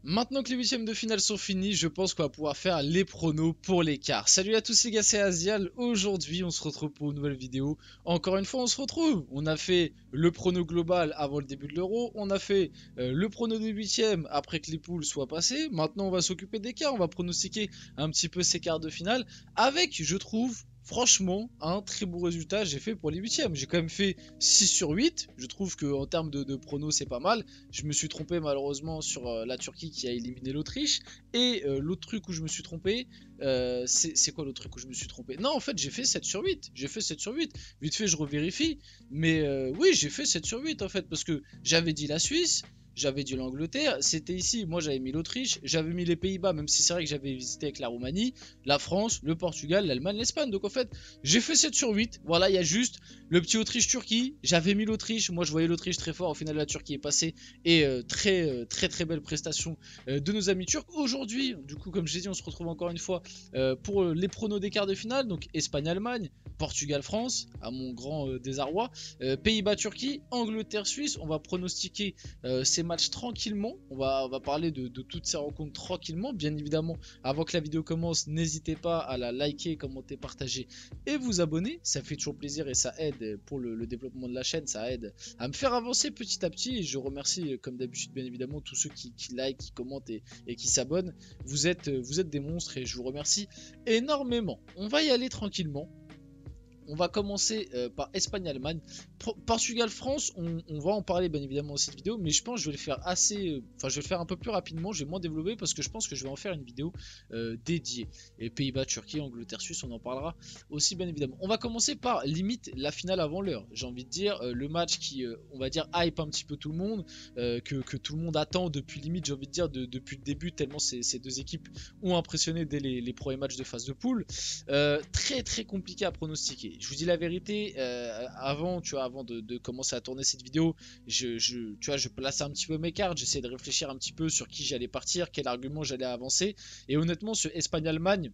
Maintenant que les huitièmes de finale sont finis, je pense qu'on va pouvoir faire les pronos pour l'écart. Salut à tous les gars, c'est Azial. Aujourd'hui, on se retrouve pour une nouvelle vidéo. Encore une fois, on se retrouve. On a fait le prono global avant le début de l'Euro. On a fait le prono des huitièmes après que les poules soient passées. Maintenant, on va s'occuper des quarts. On va pronostiquer un petit peu ces quarts de finale. Avec, je trouve, franchement, un très beau résultat j'ai fait pour les huitièmes. J'ai quand même fait 6 sur 8. Je trouve qu'en termes de pronos, c'est pas mal. Je me suis trompé malheureusement sur la Turquie qui a éliminé l'Autriche. Et l'autre truc où je me suis trompé, c'est quoi l'autre truc où je me suis trompé? Non, en fait, j'ai fait 7 sur 8. J'ai fait 7 sur 8. Vite fait, je revérifie. Mais oui, j'ai fait 7 sur 8 en fait. Parce que j'avais dit la Suisse. J'avais dit l'Angleterre, c'était ici, moi j'avais mis l'Autriche, j'avais mis les Pays-Bas, même si c'est vrai que j'avais visité avec la Roumanie, la France, le Portugal, l'Allemagne, l'Espagne. Donc en fait, j'ai fait 7 sur 8. Voilà, il y a juste le petit Autriche-Turquie. J'avais mis l'Autriche, moi je voyais l'Autriche très fort. Au final, la Turquie est passée. Et très belle prestation de nos amis turcs. Aujourd'hui, du coup, comme je l'ai dit, on se retrouve encore une fois pour les pronos des quarts de finale. Donc Espagne-Allemagne, Portugal-France, à mon grand désarroi, Pays-Bas-Turquie, Angleterre-Suisse. On va pronostiquer ces matchs tranquillement. On va parler de toutes ces rencontres tranquillement. Bien évidemment, avant que la vidéo commence, n'hésitez pas à la liker, commenter, partager et vous abonner. Ça fait toujours plaisir et ça aide pour le développement de la chaîne. Ça aide à me faire avancer petit à petit. Et je remercie, comme d'habitude, bien évidemment, tous ceux qui like, qui commentent et qui s'abonnent. Vous êtes des monstres et je vous remercie énormément. On va y aller tranquillement. On va commencer par Espagne-Allemagne. Portugal-France, on va en parler bien évidemment dans cette vidéo, mais je pense que je vais le faire assez. Enfin, je vais le faire un peu plus rapidement, je vais moins développer parce que je pense que je vais en faire une vidéo dédiée. Et Pays-Bas, Turquie, Angleterre, Suisse, on en parlera aussi bien évidemment. On va commencer par limite la finale avant l'heure. J'ai envie de dire le match qui, on va dire, hype un petit peu tout le monde, que tout le monde attend depuis limite, j'ai envie de dire, depuis le début, tellement ces deux équipes ont impressionné dès les premiers matchs de phase de poule. Très compliqué à pronostiquer. Je vous dis la vérité, avant, tu vois, avant de commencer à tourner cette vidéo, tu vois, je plaçais un petit peu mes cartes, j'essayais de réfléchir un petit peu sur qui j'allais partir, quel argument j'allais avancer. Et honnêtement, ce Espagne-Allemagne,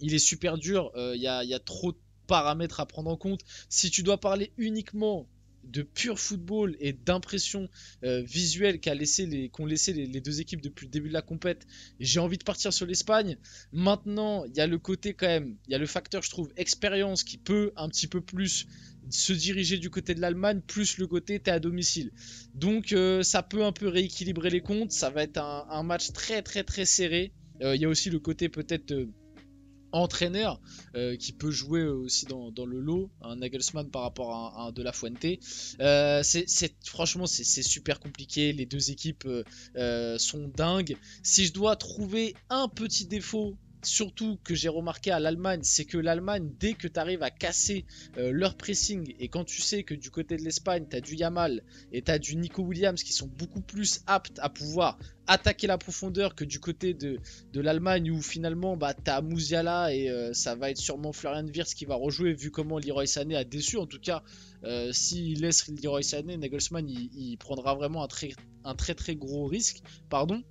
il est super dur. Y a trop de paramètres à prendre en compte. Si tu dois parler uniquement de pur football et d'impression visuelle qu'ont laissé les deux équipes depuis le début de la compète, j'ai envie de partir sur l'Espagne. Maintenant, il y a le côté quand même, il y a le facteur, je trouve, expérience qui peut un petit peu plus se diriger du côté de l'Allemagne, plus le côté t'es à domicile. Donc ça peut un peu rééquilibrer les comptes. Ça va être un match très serré. Il y a aussi le côté peut-être entraîneur qui peut jouer aussi dans le lot, un Nagelsmann par rapport à un De La Fuente. Franchement, c'est super compliqué. Les deux équipes sont dingues. Si je dois trouver un petit défaut, surtout que j'ai remarqué à l'Allemagne, c'est que l'Allemagne, dès que tu arrives à casser leur pressing, et quand tu sais que du côté de l'Espagne, tu as du Yamal et tu as du Nico Williams qui sont beaucoup plus aptes à pouvoir attaquer la profondeur que du côté de l'Allemagne où finalement bah, tu as Musiala et ça va être sûrement Florian Wirtz qui va rejouer vu comment Leroy Sané a déçu. En tout cas, s'il laisse Leroy Sané, Nagelsmann il prendra vraiment un très gros risque. Pardon.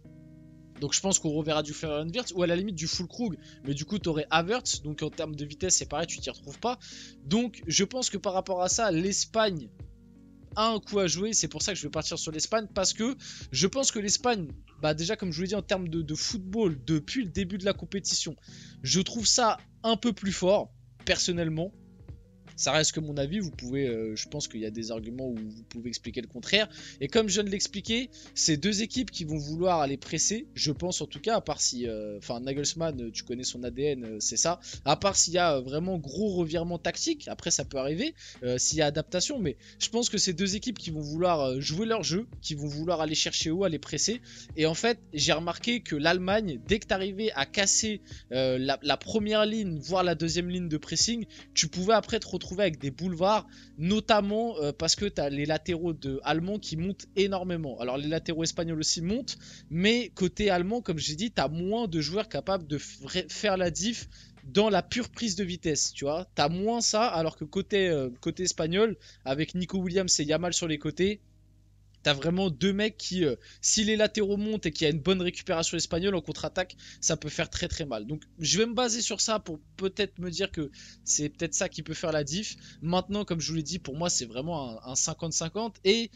Donc je pense qu'on reverra du Florian Wirtz ou à la limite du Füllkrug, mais du coup tu aurais Havertz, donc en termes de vitesse c'est pareil, tu t'y retrouves pas. Donc je pense que par rapport à ça, l'Espagne a un coup à jouer, c'est pour ça que je vais partir sur l'Espagne, parce que je pense que l'Espagne, bah déjà comme je vous l'ai dit en termes de football, depuis le début de la compétition, je trouve ça un peu plus fort, personnellement. Ça reste que mon avis, vous pouvez, je pense qu'il y a des arguments où vous pouvez expliquer le contraire. Et comme je viens de l'expliquer, c'est deux équipes qui vont vouloir aller presser, je pense en tout cas, à part si, enfin Nagelsmann, tu connais son ADN, c'est ça. À part s'il y a vraiment gros revirement tactique, après ça peut arriver, s'il y a adaptation, mais je pense que c'est deux équipes qui vont vouloir jouer leur jeu, qui vont vouloir aller chercher haut, aller presser. Et en fait, j'ai remarqué que l'Allemagne, dès que tu arrivais à casser la première ligne, voire la deuxième ligne de pressing, tu pouvais après te retrouver avec des boulevards, notamment parce que tu as les latéraux allemands qui montent énormément. Alors les latéraux espagnols aussi montent, mais côté allemand, comme j'ai dit, tu as moins de joueurs capables de faire la diff dans la pure prise de vitesse, tu vois. Tu as moins ça, alors que côté espagnol, avec Nico Williams et Yamal sur les côtés, t'as vraiment deux mecs qui, si les latéraux montent et qu'il y a une bonne récupération espagnole en contre-attaque, ça peut faire très mal. Donc je vais me baser sur ça pour peut-être me dire que c'est peut-être ça qui peut faire la diff. Maintenant, comme je vous l'ai dit, pour moi c'est vraiment un 50-50 et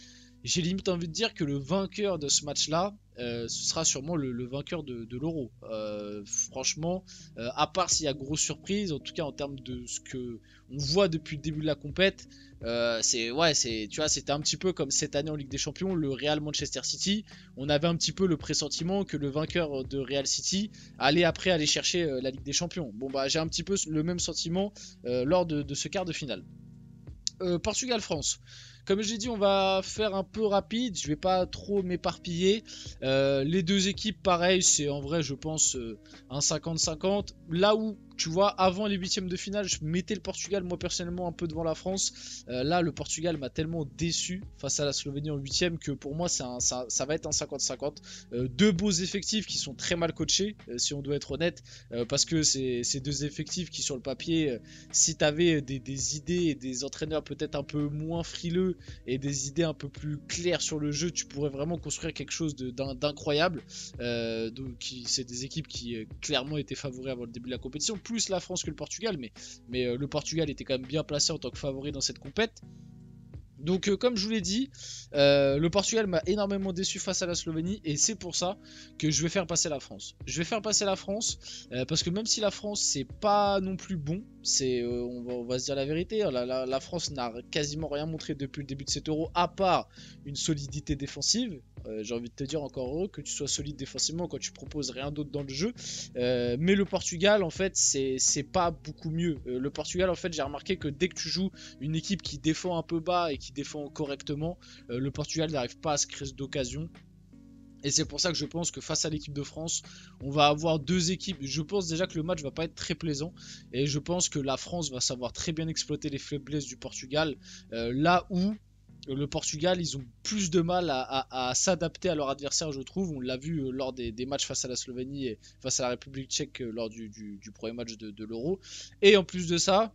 j'ai limite envie de dire que le vainqueur de ce match-là, ce sera sûrement le vainqueur de l'Euro. Franchement, à part s'il y a grosse surprise, en tout cas en termes de ce que on voit depuis le début de la compète, tu vois, c'était un petit peu comme cette année en Ligue des Champions, le Real Manchester City. On avait un petit peu le pressentiment que le vainqueur de Real City allait après aller chercher la Ligue des Champions. Bon bah j'ai un petit peu le même sentiment lors de ce quart de finale. Portugal-France. Comme je l'ai dit, on va faire un peu rapide. Je vais pas trop m'éparpiller. Les deux équipes, pareil, c'est en vrai, je pense, un 50-50. Là où, tu vois, avant les huitièmes de finale, je mettais le Portugal, moi personnellement, un peu devant la France. Là, le Portugal m'a tellement déçu face à la Slovénie en huitième que pour moi, ça va être un 50-50. Deux beaux effectifs qui sont très mal coachés, si on doit être honnête, parce que c'est deux effectifs qui, sur le papier, si tu avais des idées et des entraîneurs peut-être un peu moins frileux et des idées un peu plus claires sur le jeu, tu pourrais vraiment construire quelque chose d'incroyable. C'est des équipes qui clairement étaient favoris avant le début de la compétition, plus la France que le Portugal, mais le Portugal était quand même bien placé en tant que favori dans cette compète. Donc comme je vous l'ai dit, le Portugal m'a énormément déçu face à la Slovénie et c'est pour ça que je vais faire passer la France. Je vais faire passer la France parce que même si la France c'est pas non plus bon, on va se dire la vérité, la France n'a quasiment rien montré depuis le début de cet Euro à part une solidité défensive. J'ai envie de te dire encore heureux que tu sois solide défensivement quand tu proposes rien d'autre dans le jeu. Mais le Portugal en fait c'est pas beaucoup mieux. Le Portugal en fait j'ai remarqué que dès que tu joues une équipe qui défend un peu bas et qui défend correctement, le Portugal n'arrive pas à se créer d'occasion. Et c'est pour ça que je pense que face à l'équipe de France, on va avoir deux équipes. Je pense déjà que le match va pas être très plaisant. Et je pense que la France va savoir très bien exploiter les faiblesses du Portugal. Là où le Portugal, ils ont plus de mal à s'adapter à leur adversaire, je trouve. On l'a vu lors des matchs face à la Slovénie et face à la République tchèque lors du premier match de l'Euro. Et en plus de ça,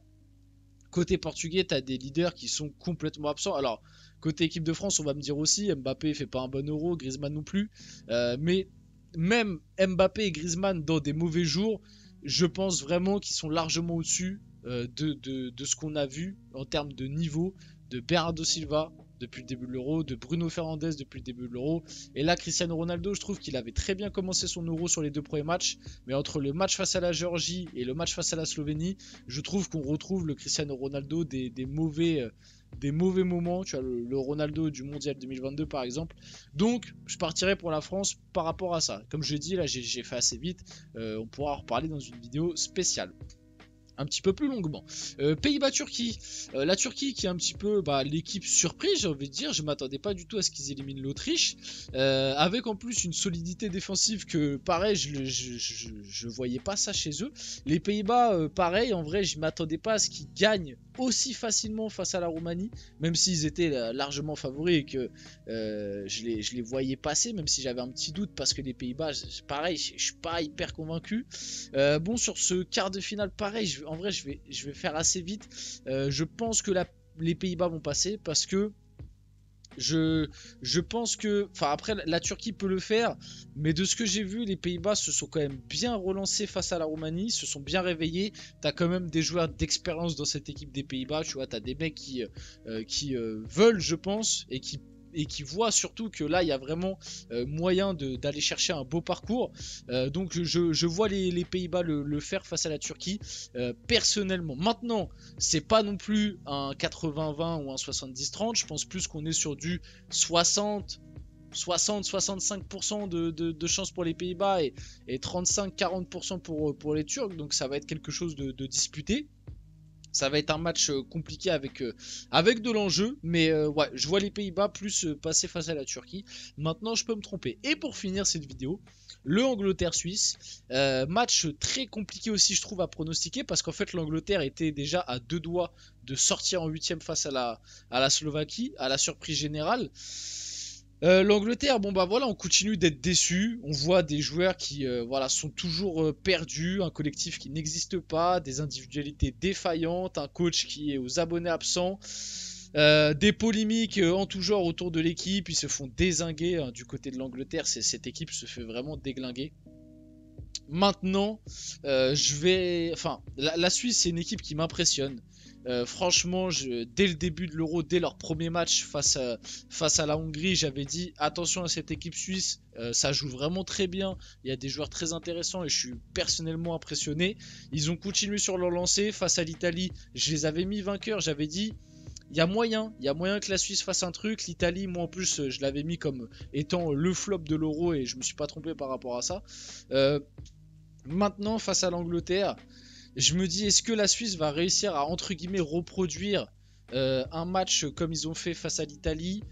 côté portugais, tu as des leaders qui sont complètement absents. Alors, côté équipe de France, on va me dire aussi, Mbappé fait pas un bon Euro, Griezmann non plus. Mais même Mbappé et Griezmann dans des mauvais jours, je pense vraiment qu'ils sont largement au-dessus de ce qu'on a vu en termes de niveau de Bernardo Silva depuis le début de l'Euro, de Bruno Fernandes depuis le début de l'Euro. Et là, Cristiano Ronaldo, je trouve qu'il avait très bien commencé son Euro sur les deux premiers matchs. Mais entre le match face à la Géorgie et le match face à la Slovénie, je trouve qu'on retrouve le Cristiano Ronaldo des mauvais moments. Tu as le Ronaldo du Mondial 2022 par exemple. Donc, je partirai pour la France par rapport à ça. Comme je l'ai dit, là, j'ai fait assez vite. On pourra en reparler dans une vidéo spéciale un petit peu plus longuement. Pays-Bas-Turquie. La Turquie qui est un petit peu l'équipe surprise, j'ai envie de dire. Je m'attendais pas du tout à ce qu'ils éliminent l'Autriche. Avec en plus une solidité défensive que, pareil, je voyais pas ça chez eux. Les Pays-Bas, pareil, en vrai, je m'attendais pas à ce qu'ils gagnent aussi facilement face à la Roumanie, même s'ils étaient largement favoris et que je les voyais passer, même si j'avais un petit doute parce que les Pays-Bas, pareil, je suis pas hyper convaincu. Bon, sur ce quart de finale, pareil, en vrai, je vais faire assez vite. Je pense que les Pays-Bas vont passer parce que je pense que, enfin après la Turquie peut le faire, mais de ce que j'ai vu, les Pays-Bas se sont quand même bien relancés face à la Roumanie, se sont bien réveillés. T'as quand même des joueurs d'expérience dans cette équipe des Pays-Bas, tu vois, t'as des mecs qui veulent, je pense, et qui voient surtout que là il y a vraiment moyen d'aller chercher un beau parcours. Donc je vois les Pays-Bas le faire face à la Turquie personnellement. Maintenant, c'est pas non plus un 80-20 ou un 70-30, je pense plus qu'on est sur du 60-65% de chances pour les Pays-Bas et 35-40% pour les Turcs, donc ça va être quelque chose de disputé. Ça va être un match compliqué avec de l'enjeu, mais ouais, je vois les Pays-Bas plus passer face à la Turquie. Maintenant, je peux me tromper. Et pour finir cette vidéo, le Angleterre-Suisse, match très compliqué aussi, je trouve, à pronostiquer, parce qu'en fait, l'Angleterre était déjà à deux doigts de sortir en huitième face à la Slovaquie, à la surprise générale. L'Angleterre, bon bah voilà, on continue d'être déçus. On voit des joueurs qui voilà, sont toujours perdus, un collectif qui n'existe pas, des individualités défaillantes, un coach qui est aux abonnés absents, des polémiques en tout genre autour de l'équipe. Ils se font dézinguer hein, du côté de l'Angleterre. Cette équipe se fait vraiment déglinguer. Maintenant, la Suisse, c'est une équipe qui m'impressionne. Franchement, dès le début de l'Euro, dès leur premier match face à la Hongrie, j'avais dit attention à cette équipe suisse, ça joue vraiment très bien, il y a des joueurs très intéressants et je suis personnellement impressionné. Ils ont continué sur leur lancée face à l'Italie, je les avais mis vainqueurs, j'avais dit il y a moyen que la Suisse fasse un truc. L'Italie, moi en plus, je l'avais mis comme étant le flop de l'Euro et je me suis pas trompé par rapport à ça. Maintenant, face à l'Angleterre, je me dis, est-ce que la Suisse va réussir à, entre guillemets, reproduire un match comme ils ont fait face à l'Italie?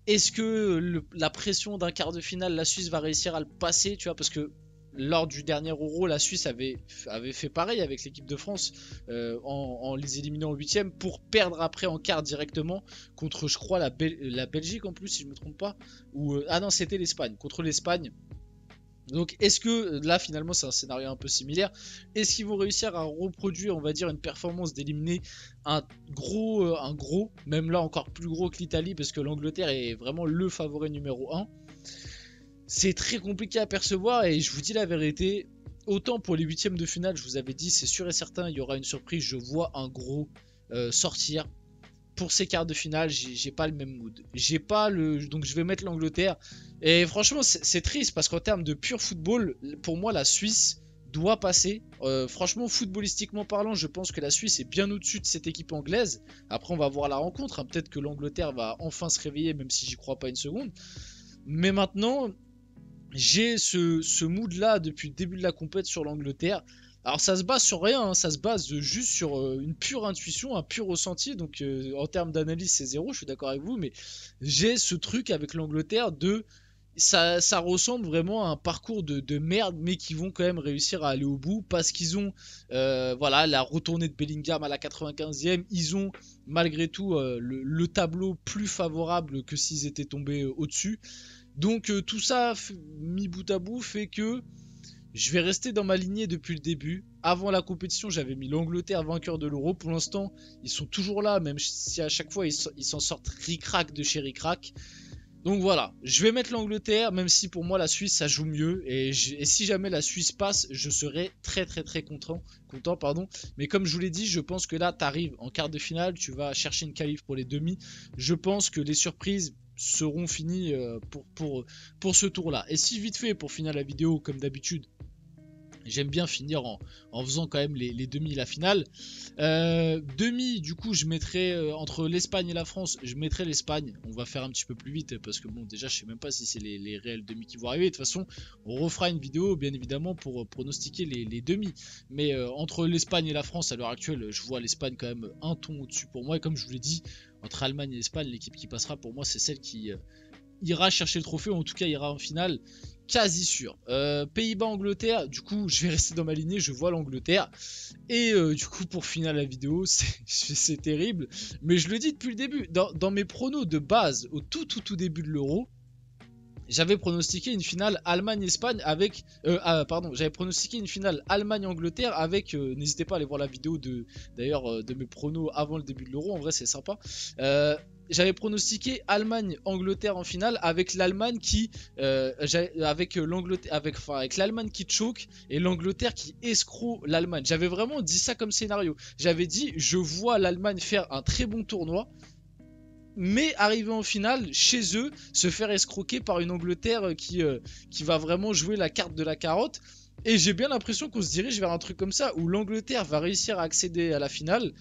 Est-ce que la pression d'un quart de finale, la Suisse va réussir à le passer, tu vois? Parce que lors du dernier Euro, la Suisse avait fait pareil avec l'équipe de France en les éliminant en huitième pour perdre après en quart directement contre, je crois, la Belgique en plus, si je me trompe pas. Ah non, c'était l'Espagne, contre l'Espagne. Donc est-ce que là finalement c'est un scénario un peu similaire? Est-ce qu'ils vont réussir à reproduire, on va dire, une performance d'éliminer un gros, même là encore plus gros que l'Italie parce que l'Angleterre est vraiment le favori numéro 1? C'est très compliqué à percevoir et je vous dis la vérité, autant pour les huitièmes de finale, je vous avais dit c'est sûr et certain il y aura une surprise, je vois un gros sortir. Pour ces quarts de finale, j'ai pas le même mood. Donc je vais mettre l'Angleterre. Et franchement, c'est triste parce qu'en termes de pur football, pour moi, la Suisse doit passer. Franchement, footballistiquement parlant, je pense que la Suisse est bien au-dessus de cette équipe anglaise. Après, on va voir la rencontre, hein. Peut-être que l'Angleterre va enfin se réveiller, même si j'y crois pas une seconde. Mais maintenant, j'ai ce mood-là depuis le début de la compète sur l'Angleterre. Alors ça se base sur rien, hein, ça se base juste sur une pure intuition, un pur ressenti. Donc en termes d'analyse c'est zéro, je suis d'accord avec vous, mais j'ai ce truc avec l'Angleterre de ça ressemble vraiment à un parcours de merde, mais qui vont quand même réussir à aller au bout parce qu'ils ont voilà la retournée de Bellingham à la 95e. Ils ont malgré tout le tableau plus favorable que s'ils étaient tombés au-dessus. Donc tout ça mis bout à bout fait que je vais rester dans ma lignée depuis le début. Avant la compétition, j'avais mis l'Angleterre vainqueur de l'Euro. Pour l'instant, ils sont toujours là, même si à chaque fois ils s'en sortent ric-rac de chez ric-rac. Donc voilà, je vais mettre l'Angleterre, même si pour moi la Suisse ça joue mieux. Et si jamais la Suisse passe, je serai très content. Pardon. Mais comme je vous l'ai dit, je pense que là, tu arrives en quart de finale, tu vas chercher une qualif pour les demi. Je pense que les surprises seront finies pour ce tour-là. Et si vite fait, pour finir la vidéo, comme d'habitude, j'aime bien finir en faisant quand même les demi et la finale. Demi, du coup, je mettrai entre l'Espagne et la France, je mettrai l'Espagne. On va faire un petit peu plus vite parce que bon, déjà, je sais même pas si c'est les réels demi qui vont arriver. De toute façon, on refera une vidéo, bien évidemment, pour pronostiquer les demi. Mais entre l'Espagne et la France, à l'heure actuelle, je vois l'Espagne quand même un ton au-dessus pour moi. Et comme je vous l'ai dit, entre Allemagne et l'Espagne, l'équipe qui passera pour moi, c'est celle qui ira chercher le trophée, ou en tout cas ira en finale. Quasi sûr. Pays-Bas-Angleterre, du coup je vais rester dans ma lignée, je vois l'Angleterre. Et du coup pour finir la vidéo, c'est terrible. Mais je le dis depuis le début, dans mes pronos de base, au tout début de l'Euro, j'avais pronostiqué une finale Allemagne-Espagne avec... pardon, j'avais pronostiqué une finale Allemagne-Angleterre avec... n'hésitez pas à aller voir la vidéo d'ailleurs de mes pronos avant le début de l'Euro, en vrai c'est sympa. J'avais pronostiqué Allemagne-Angleterre en finale avec l'Allemagne qui avec l'Allemagne qui choke et l'Angleterre qui escroc l'Allemagne. J'avais vraiment dit ça comme scénario. J'avais dit je vois l'Allemagne faire un très bon tournoi, mais arriver en finale chez eux, se faire escroquer par une Angleterre qui va vraiment jouer la carte de la carotte. Et j'ai bien l'impression qu'on se dirige vers un truc comme ça où l'Angleterre va réussir à accéder à la finale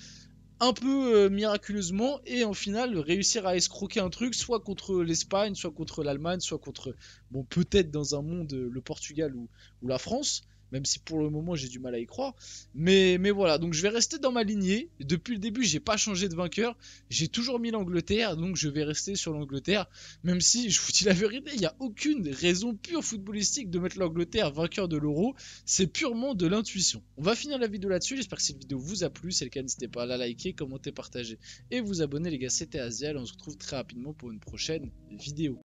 un peu miraculeusement et en finale réussir à escroquer un truc soit contre l'Espagne, soit contre l'Allemagne, soit contre, bon peut-être dans un monde le Portugal ou la France, même si pour le moment j'ai du mal à y croire, mais voilà, donc je vais rester dans ma lignée. Depuis le début j'ai pas changé de vainqueur, j'ai toujours mis l'Angleterre, donc je vais rester sur l'Angleterre, même si je vous dis la vérité, il n'y a aucune raison pure footballistique de mettre l'Angleterre vainqueur de l'Euro, c'est purement de l'intuition. On va finir la vidéo là-dessus, j'espère que cette vidéo vous a plu, c'est le cas n'hésitez pas à la liker, commenter, partager et vous abonner les gars, c'était Azial, on se retrouve très rapidement pour une prochaine vidéo.